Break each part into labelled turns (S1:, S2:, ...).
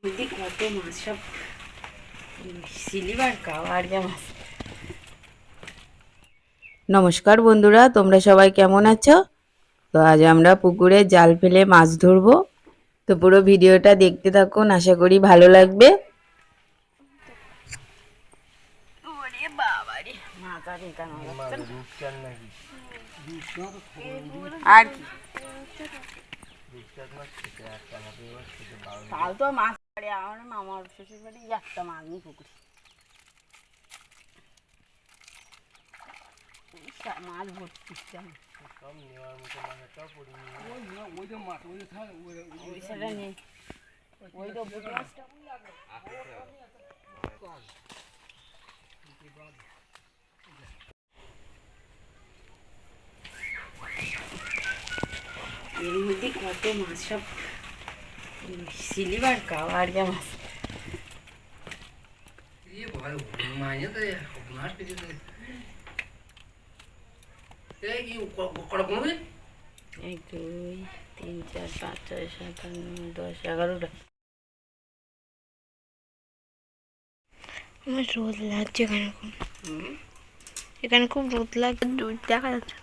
S1: কত মাছ সব সিলভার কাওয়াড়িয়া মাছ। নমস্কার বন্ধুরা, তোমরা সবাই কেমন আছো? তো আজ আমরা পুকুরে জাল ফেলে মাছ ধরবো। তো পুরো ভিডিওটা দেখতে থাকুন, আশা করি ভালো লাগবে। আর কি কাল তো মাছ পাড়ে আমার মামার শ্বশুর বাড়ি একটা মাছ নেই পুকুরে। মাছ ভর্তি এর মধ্যে কত মাছ সব সিলভার কাওয়াড়িয়া মাছ। এক, দুই, তিন, চার, পাঁচ, ছয়, সাত, আট, নয়, 10, 11টা।
S2: আমার রোদ লাগছে এখানে খুব। এখানে খুব রোদ লাগছে, দূর দেখা যাচ্ছে।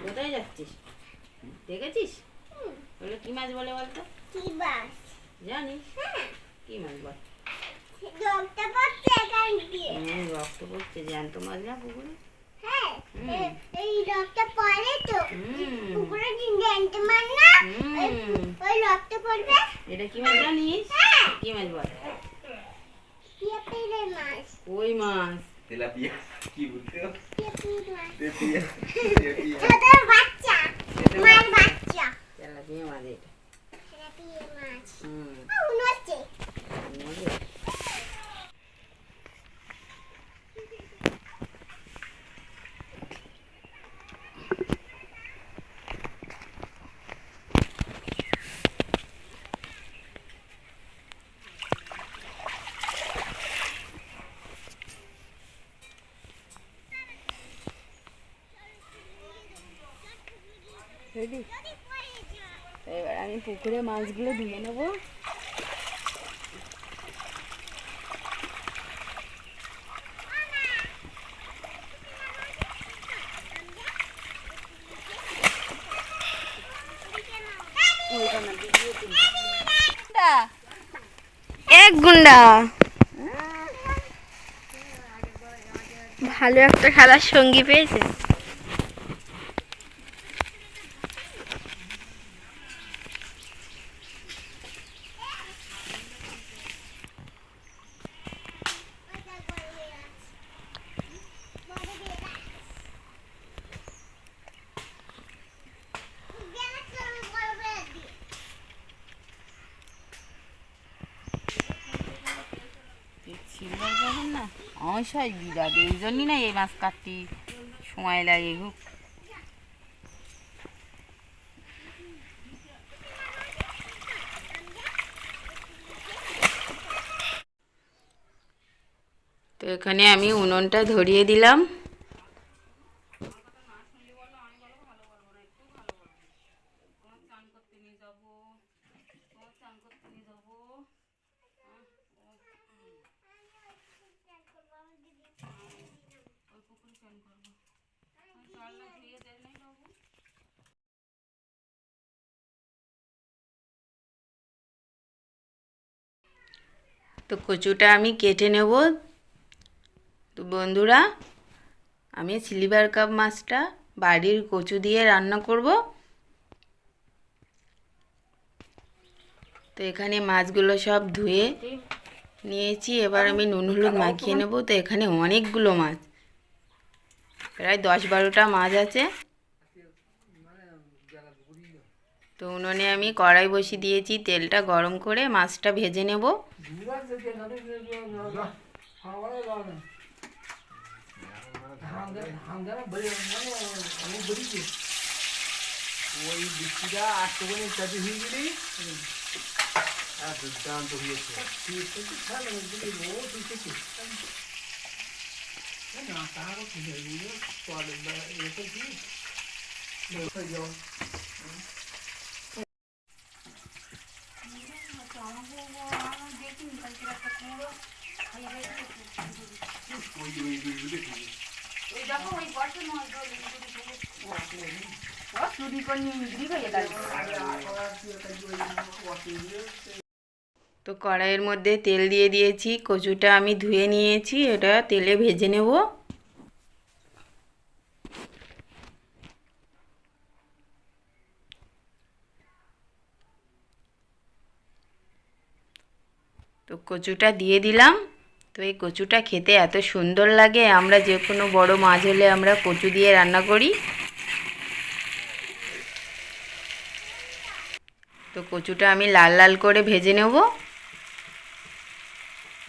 S1: কোথায় যাচ্ছিস? দেখেছিস বলে কি মাছ বলে বলতো?
S2: কি মাছ
S1: জানিস? কি মাছ বল?
S2: রক্ত পড়ছে এখান দিয়ে।
S1: রক্ত পড়ছে, জ্যান্ত মাছ না পুকুরে?
S2: হ্যাঁ, এই রক্ত পড়ে তো পুকুরে জ্যান্ত মাছ না, ওই রক্ত পড়বে।
S1: এটা কি মাছ জানিস? কি মাছ বল?
S2: তেলাপিয়া মাছ।
S1: কই মাছ?
S3: তেলাপিয়া কি বলতে?
S2: তেলাপিয়া ছোট বাচ্চা মাছ, বাচ্চা
S1: তেলাপিয়া মাছ। এটা
S2: তেলাপিয়া মাছ। মনে হচ্ছে
S1: এবার আমি পুকুরে মাছগুলো ধুয়ে নেবো।
S2: এক গুন্ডা ভালো একটা খেলার সঙ্গী পেয়েছে।
S1: সিলভার পাবেন না, অবশ্যই বিরাট, এই জন্যই না এই মাছ কাটতে সময় লাগে খুব। তো এখানে আমি উনুনটা ধরিয়ে দিলাম। তো কচুটা আমি কেটে নেব। তো বন্ধুরা, আমি সিলভার কাপ মাছটা বাড়ির কচু দিয়ে রান্না করব। তো এখানে মাছগুলো সব ধুয়ে নিয়েছি, এবার আমি নুন হলুদ মাখিয়ে নেব। তো এখানে অনেকগুলো মাছ, প্রায় 10-12টা মাছ আছে। তো উনুনে আমি কড়াই বসিয়ে দিয়েছি, তেলটা গরম করে মাছটা ভেজে নেব।
S3: ওই বৃষ্টিটা আর তো চাষি হয়ে গেলি দুর্দান্ত হয়েছে।
S1: তো কড়াইয়ের মধ্যে তেল দিয়ে দিয়েছি, কচুটা আমি ধুয়ে নিয়েছি, এটা তেলে ভেজে নেব। তো কচুটা দিয়ে দিলাম। তো এই কচুটা খেতে এত সুন্দর লাগে, আমরা যে কোনো বড় মাছ হলে আমরা কচু দিয়ে রান্না করি। তো কচুটা আমি লাল লাল করে ভেজে নেব।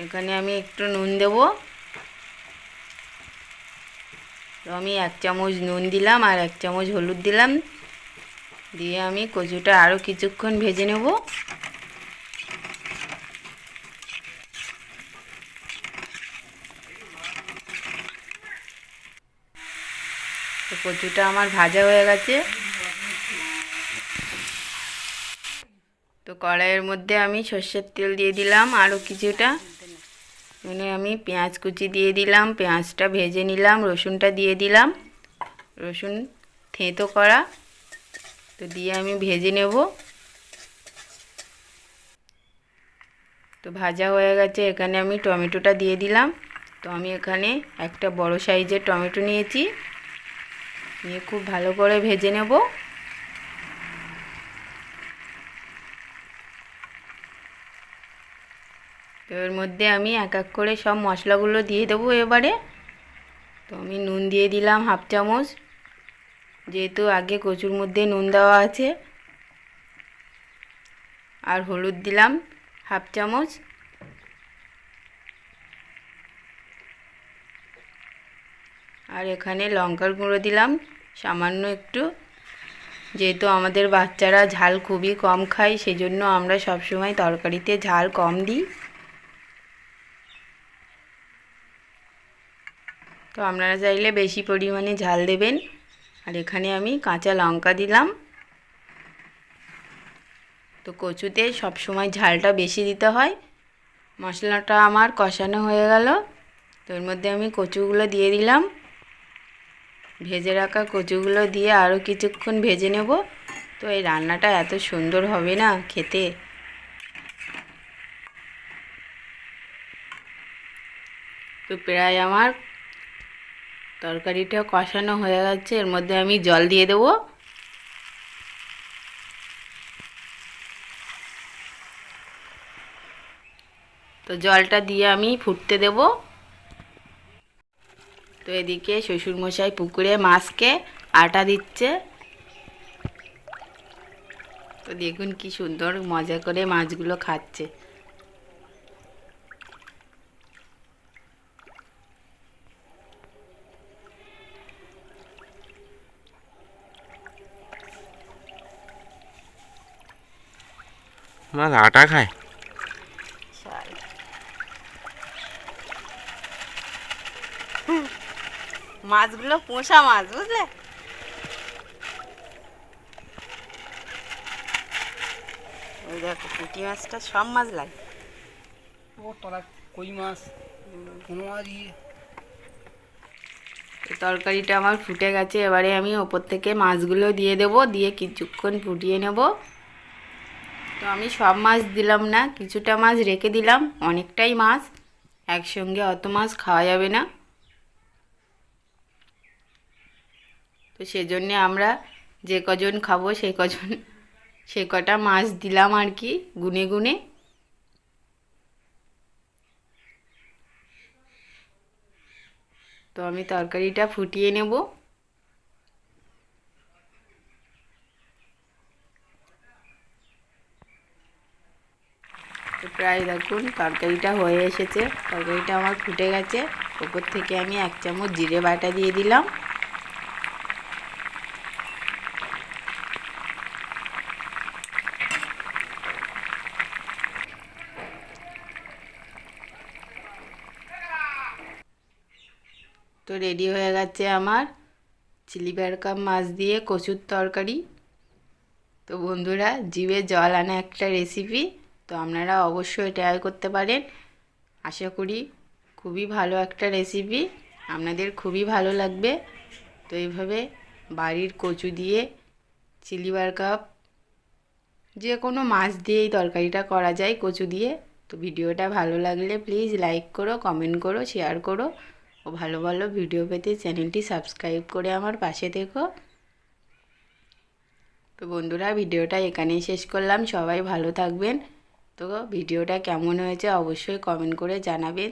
S1: এখানে আমি একটু নুন দেব। তো আমি 1 চামচ নুন দিলাম আর 1 চামচ হলুদ দিলাম, দিয়ে আমি কচুটা আরও কিছুক্ষণ ভেজে নেব। তো কচুটা আমার ভাজা হয়ে গেছে। তো কড়াইয়ের মধ্যে আমি সর্ষের তেল দিয়ে দিলাম আরও কিছুটা। মানে আমি পেঁয়াজ কুচি দিয়ে দিলাম, পেঁয়াজটা ভেজে নিলাম, রসুনটা দিয়ে দিলাম, রসুন থেঁতো করা। তো দিয়ে আমি ভেজে নেব। তো ভাজা হয়ে গেছে, এখানে আমি টমেটোটা দিয়ে দিলাম। তো আমি এখানে একটা বড় সাইজের টমেটো নিয়েছি, নিয়ে খুব ভালো করে ভেজে নেব। তো এর মধ্যে আমি এক এক করে সব মশলাগুলো দিয়ে দেবো এবারে। তো আমি নুন দিয়ে দিলাম 1/2 চামচ, যেহেতু আগে কচুর মধ্যে নুন দেওয়া আছে। আর হলুদ দিলাম 1/2 চামচ। আর এখানে লঙ্কার গুঁড়ো দিলাম সামান্য একটু, যেহেতু আমাদের বাচ্চারা ঝাল খুবই কম খায়, সেজন্য আমরা সবসময় তরকারিতে ঝাল কম দিই। তো আপনারা চাইলে বেশি পরিমাণে ঝাল দেবেন। আর এখানে আমি কাঁচা লঙ্কা দিলাম। তো কচুতে সবসময় ঝালটা বেশি দিতে হয়। মশলাটা আমার কষানো হয়ে গেল। তো এর মধ্যে আমি কচুগুলো দিয়ে দিলাম। ভেজে রাখা কচুগুলো দিয়ে আরও কিছুক্ষণ ভেজে নেব। তো এই রান্নাটা এত সুন্দর হবে না খেতে। তো প্রায় আমার তরকারিটা কষানো হয়ে গেছে, এর মধ্যে আমি জল দিয়ে দেব। তো জলটা দিয়ে আমি ফুটতে দেব। তো এদিকে শ্বশুরমশাই পুকুরে মাছকে আটা দিচ্ছে। তো দেখুন কি সুন্দর মজা করে মাছগুলো খাচ্ছে।
S3: মাছ আটা খায়?
S1: মাছগুলো পোষা মাছ, বুঝলে? ওই দেখো পুঁটি মাছটা সব মাছ লাগে।
S4: ও তলা কই মাছ, কোনো মাছ
S1: তরকারিটা আমার ফুটে গেছে, এবারে আমি ওপর থেকে মাছগুলো দিয়ে দেব, দিয়ে কিছুক্ষণ ফুটিয়ে নেব। তো আমি সব মাছ দিলাম না, কিছুটা মাছ রেখে দিলাম, অনেকটাই মাছ, একসঙ্গে অত মাছ খাওয়া যাবে না। তো সেজন্যে আমরা যে কজন খাবো সে কটা মাছ দিলাম আর কি, গুনে গুনে। তো আমি তরকারিটা ফুটিয়ে নেব। তো প্রায় দেখুন তরকারিটা হয়ে এসেছে, তরকারিটা আমার ফুটে গেছে। ওপর থেকে আমি 1 চামচ জিরে বাটা দিয়ে দিলাম। তো রেডি হয়ে গেছে আমার চিলি বারকাপ মাছ দিয়ে কচুর তরকারি। তো বন্ধুরা, জিভে জল আনা একটা রেসিপি, তো আপনারা অবশ্যই ট্রাই করতে পারেন। আশা করি খুবই ভালো একটা রেসিপি, আপনাদের খুবই ভালো লাগবে। তো এইভাবে বাড়ির কচু দিয়ে চিলি বারকাপ, যে কোনো মাছ দিয়ে এই তরকারিটা করা যায় কচু দিয়ে। তো ভিডিওটা ভালো লাগলে প্লিজ লাইক করো, কমেন্ট করো, শেয়ার করো ও ভালো ভালো ভিডিও পেতে চ্যানেলটি সাবস্ক্রাইব করে আমার পাশে থেকো। তো বন্ধুরা, ভিডিওটা এখানেই শেষ করলাম। সবাই ভালো থাকবেন। তো ভিডিওটা কেমন হয়েছে অবশ্যই কমেন্ট করে জানাবেন।